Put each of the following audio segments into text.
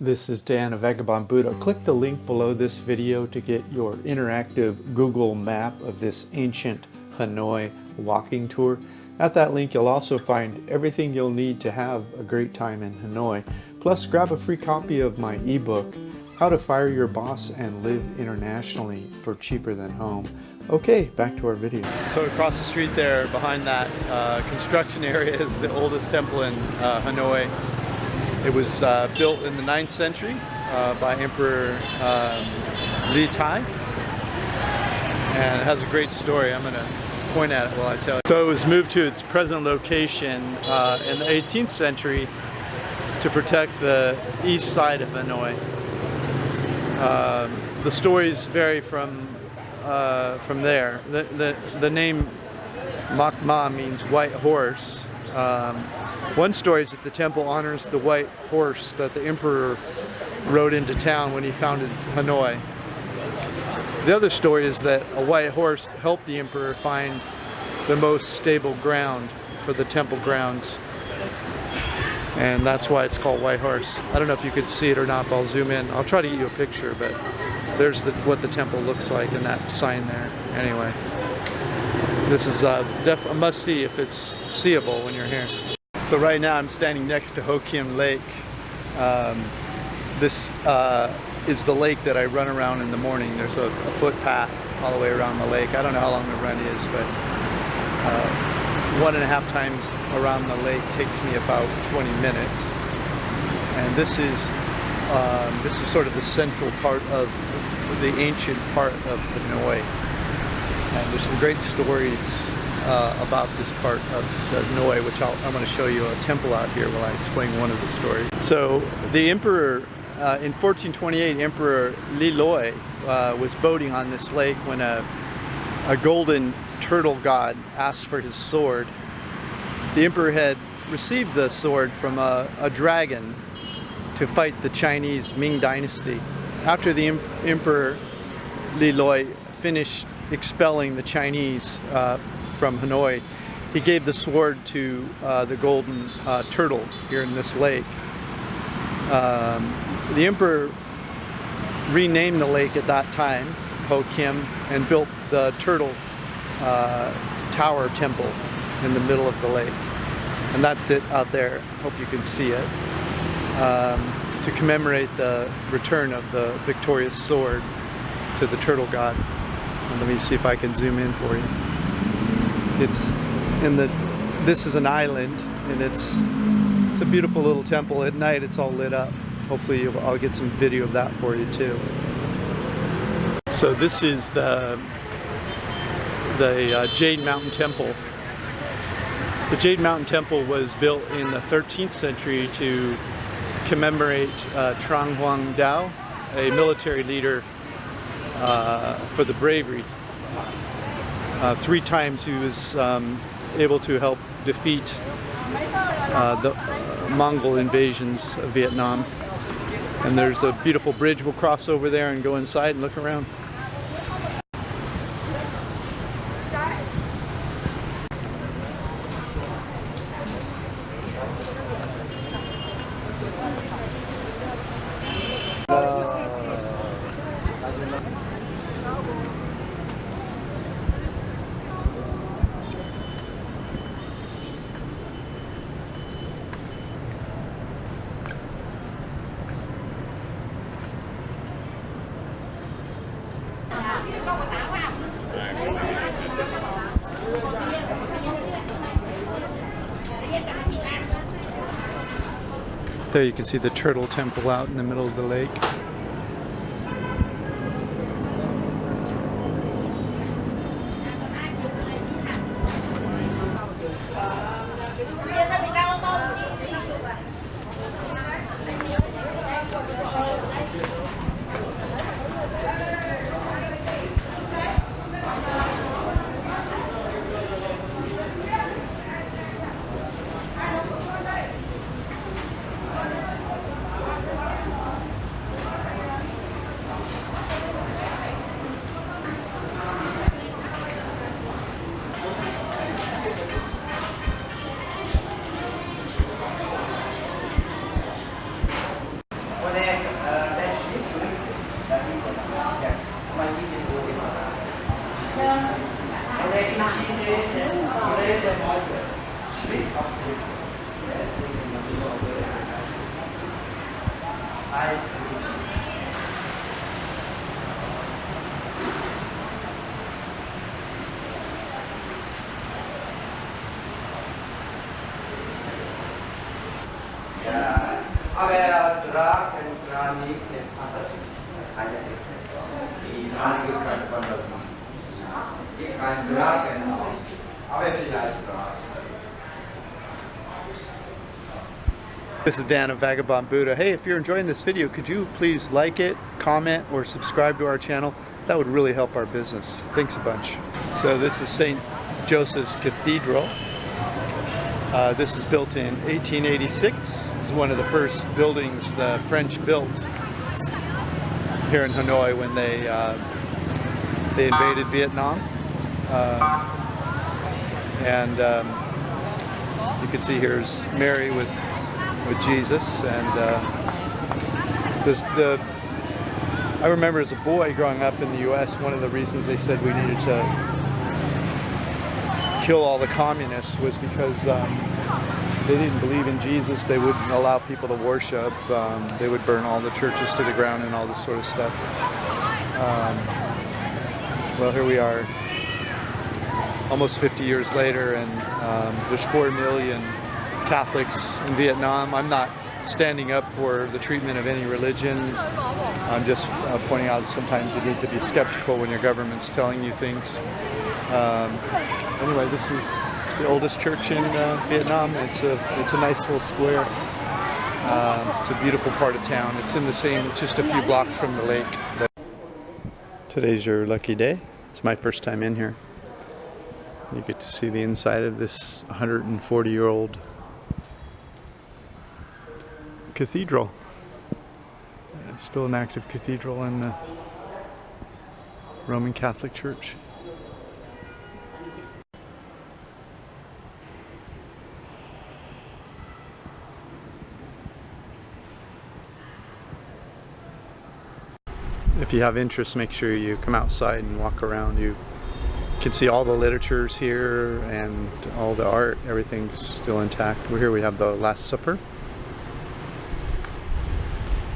This is Dan of Vagabond Buddha. Click the link below this video to get your interactive Google map of this ancient Hanoi walking tour. At that link you'll also find everything you'll need to have a great time in Hanoi. Plus grab a free copy of my ebook, How to Fire Your Boss and Live Internationally for Cheaper Than Home. Okay, back to our video. So across the street there, behind that construction area, is the oldest temple in Hanoi. It was built in the 9th century by Emperor Li Tai, and it has a great story. I'm going to point at it while I tell you. So it was moved to its present location in the 18th century to protect the east side of Hanoi. The stories vary from there. The name Mak Ma means white horse. One story is that the temple honors the white horse that the emperor rode into town when he founded Hanoi. The other story is that a white horse helped the emperor find the most stable ground for the temple grounds, and that's why it's called White Horse. I don't know if you could see it or not, but I'll zoom in. I'll try to get you a picture, but there's what the temple looks like in that sign there. Anyway, this is a must-see if it's seeable when you're here. So right now I'm standing next to Ho Kim Lake. This is the lake that I run around in the morning. There's a footpath all the way around the lake. I don't know how long the run is, but 1.5 times around the lake takes me about 20 minutes. And this is sort of the central part of the ancient part of Hanoi. And there's some great stories about this part of the Hanoi, which I'm going to show you a temple out here while I explain one of the stories. So the emperor, in 1428, Emperor Li Loi was boating on this lake when a golden turtle god asked for his sword. The emperor had received the sword from a dragon to fight the Chinese Ming dynasty. After the Emperor Li Loi finished expelling the Chinese from Hanoi, he gave the sword to the golden turtle here in this lake. The emperor renamed the lake at that time, Ho Kim, and built the turtle tower temple in the middle of the lake. And that's it out there. Hope you can see it. To commemorate the return of the victorious sword to the turtle god. And let me see if I can zoom in for you. It's in this is an island, and it's a beautiful little temple. At night it's all lit up. Hopefully I'll get some video of that for you too. So this is the Jade Mountain Temple. The Jade Mountain Temple was built in the 13th century to commemorate Trang Huang Dao, a military leader for the bravery. 3 times he was able to help defeat the Mongol invasions of Vietnam. And there's a beautiful bridge. We'll cross over there and go inside and look around. There you can see the turtle temple out in the middle of the lake. Aber Drachen, Granit, Fantasie. Keine Ecke. Die Drachen ist keine Fantasie. Kein Drachen, aber vielleicht Drachen. This is Dan of Vagabond Buddha. Hey, if you're enjoying this video, could you please like it, comment, or subscribe to our channel? That would really help our business. Thanks a bunch. So this is St. Joseph's Cathedral. This is built in 1886. This is one of the first buildings the French built here in Hanoi when they invaded Vietnam. You can see here's Mary with Jesus, and I remember as a boy growing up in the U.S., one of the reasons they said we needed to kill all the communists was because they didn't believe in Jesus. They wouldn't allow people to worship. They would burn all the churches to the ground and all this sort of stuff. Well, here we are almost 50 years later, and there's 4 million Catholics in Vietnam. I'm not standing up for the treatment of any religion. I'm just pointing out that sometimes you need to be skeptical when your government's telling you things. Anyway, this is the oldest church in Vietnam. It's a nice little square. It's a beautiful part of town. It's in the same, it's just a few blocks from the lake. Today's your lucky day. It's my first time in here. You get to see the inside of this 140-year-old cathedral. Still an active cathedral in the Roman Catholic Church. If you have interest, make sure you come outside and walk around. You can see all the literatures here and all the art. Everything's still intact. We're here, we have the Last Supper.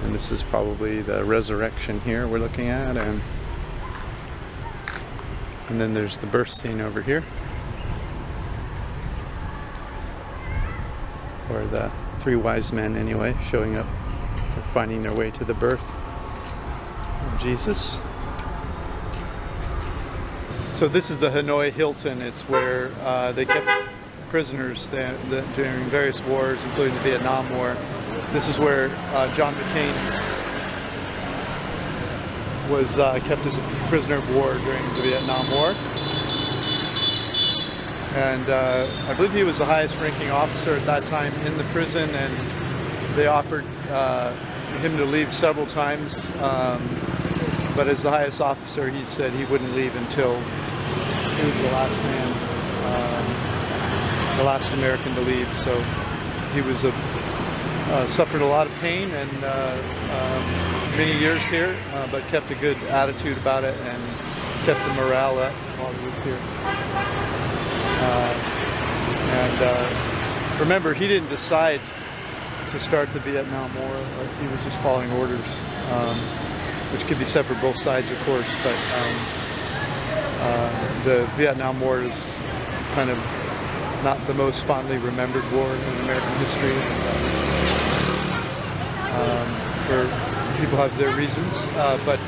And this is probably the resurrection here we're looking at. And then there's the birth scene over here, or the 3 wise men anyway, showing up. They're finding their way to the birth of Jesus. So this is the Hanoi Hilton. It's where they kept prisoners during various wars, including the Vietnam War. This is where John McCain was kept as a prisoner of war during the Vietnam War. And I believe he was the highest ranking officer at that time in the prison, and they offered him to leave several times. But as the highest officer, he said he wouldn't leave until he was the last man, the last American to leave. So he was suffered a lot of pain and many years here, but kept a good attitude about it and kept the morale up while he was here. Remember, he didn't decide to start the Vietnam War. He was just following orders, which could be said for both sides, of course. But the Vietnam War is kind of not the most fondly remembered war in American history. People have their reasons, but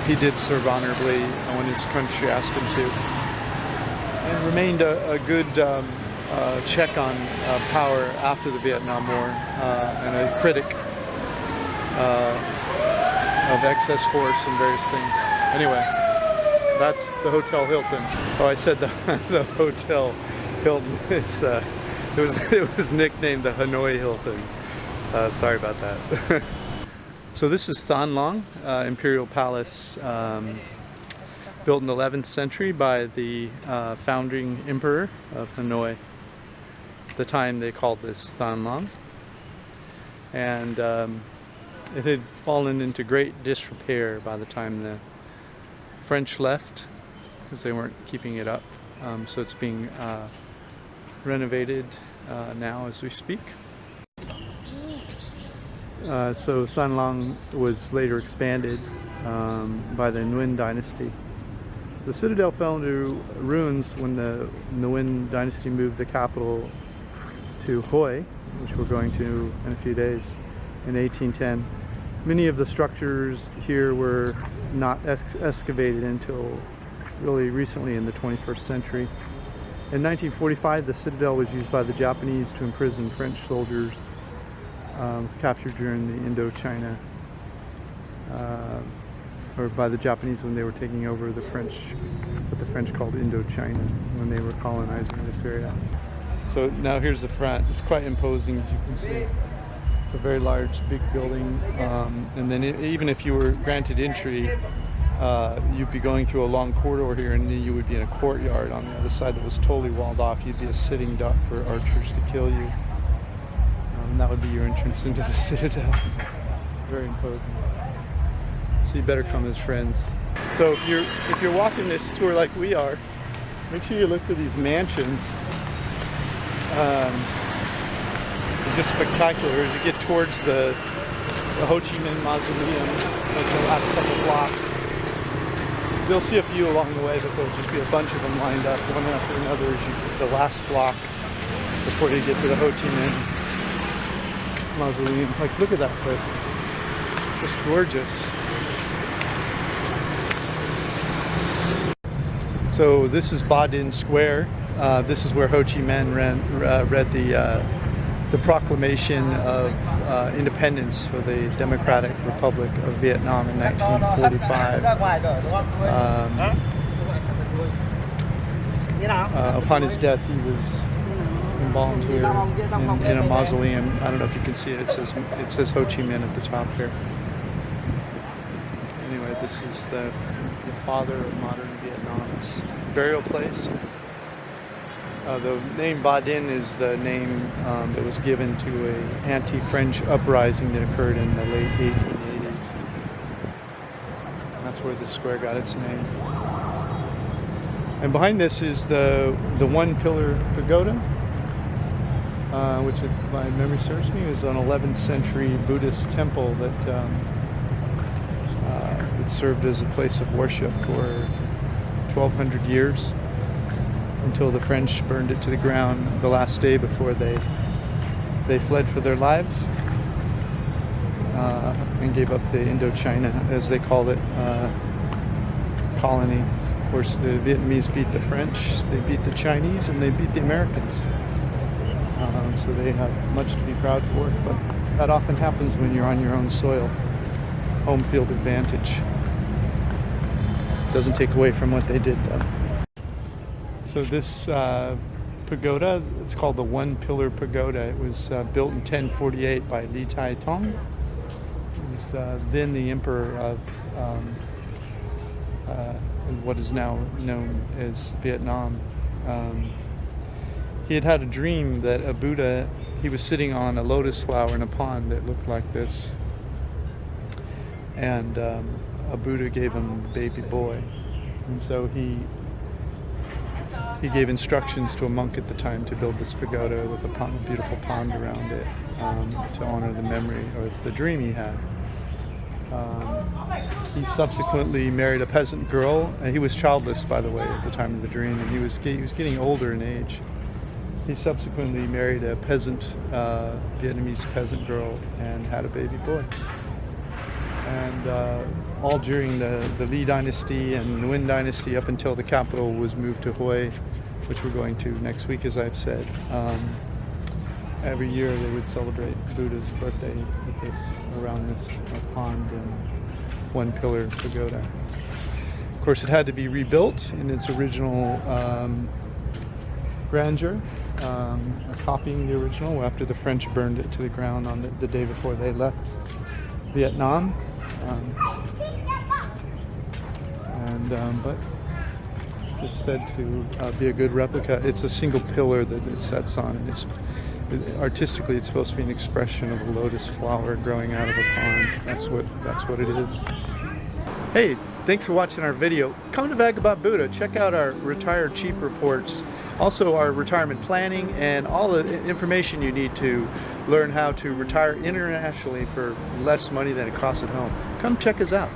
he did serve honorably when his country asked him to, and remained a good check on power after the Vietnam War, and a critic of excess force and various things. Anyway, that's the Hotel Hilton. Oh, I said the Hotel Hilton. It was nicknamed the Hanoi Hilton. Sorry about that. So this is Than Long Imperial Palace, built in the 11th century by the founding emperor of Hanoi. At the time they called this Than Long. And it had fallen into great disrepair by the time the French left, because they weren't keeping it up. So it's being renovated now as we speak. So Sanlang was later expanded by the Nguyen dynasty. The citadel fell into ruins when the Nguyen dynasty moved the capital to Hanoi, which we're going to in a few days, in 1810. Many of the structures here were not excavated until really recently in the 21st century. In 1945, the citadel was used by the Japanese to imprison French soldiers captured during the Indochina, or by the Japanese when they were taking over the French, what the French called Indochina, when they were colonizing this area. So now here's the front. It's quite imposing, as you can see. It's a very large, big building, and then even if you were granted entry, you'd be going through a long corridor here, and then you would be in a courtyard on the other side that was totally walled off. You'd be a sitting duck for archers to kill you. And that would be your entrance into the citadel. Very imposing. So you better come as friends. So if you're walking this tour like we are, make sure you look for these mansions. They're just spectacular. As you get towards the Ho Chi Minh Mausoleum, like the last couple blocks, you'll see a few along the way, but there'll just be a bunch of them lined up, one after another, as you get the last block before you get to the Ho Chi Minh Mausoleum. Like, look at that place. Just gorgeous. So this is Ba Dinh Square. This is where Ho Chi Minh read the proclamation of independence for the Democratic Republic of Vietnam in 1945. Upon his death, he was embalmed here in a mausoleum. I don't know if you can see it. It says Ho Chi Minh at the top here. Anyway, this is the father of modern Vietnam's burial place. The name Ba Dinh is the name that was given to an anti-French uprising that occurred in the late 1880s. And that's where the square got its name. And behind this is the one pillar pagoda, which, if my memory serves me, is an 11th century Buddhist temple that it served as a place of worship for 1,200 years, until the French burned it to the ground the last day before they fled for their lives, and gave up the Indochina, as they called it, colony. Of course, the Vietnamese beat the French, they beat the Chinese, and they beat the Americans. So they have much to be proud for, but that often happens when you're on your own soil. Home field advantage. Doesn't take away from what they did, though. So this pagoda, it's called the One Pillar Pagoda. It was built in 1048 by Li Tai Tong. He was then the emperor of what is now known as Vietnam. He had had a dream that a Buddha, he was sitting on a lotus flower in a pond that looked like this. And a Buddha gave him a baby boy. And so he gave instructions to a monk at the time to build this pagoda with a beautiful pond around it, to honor the memory or the dream he had. He subsequently married a peasant girl. He was childless, by the way, at the time of the dream, and he was getting older in age. He subsequently married a Vietnamese peasant girl and had a baby boy. And all during the Li dynasty and Nguyen dynasty, up until the capital was moved to Hue, which we're going to next week, as I've said. Every year they would celebrate Buddha's birthday with this, around this pond and one pillar pagoda. Of course, it had to be rebuilt in its original grandeur, copying the original after the French burned it to the ground on the day before they left Vietnam. But it's said to be a good replica. It's a single pillar that it sets on, and artistically it's supposed to be an expression of a lotus flower growing out of a pond. That's what it is. Hey, thanks for watching our video. Come to Vagabond Buddha. Check out our Retired Cheap reports Also our retirement planning and all the information you need to learn how to retire internationally for less money than it costs at home. Come check us out.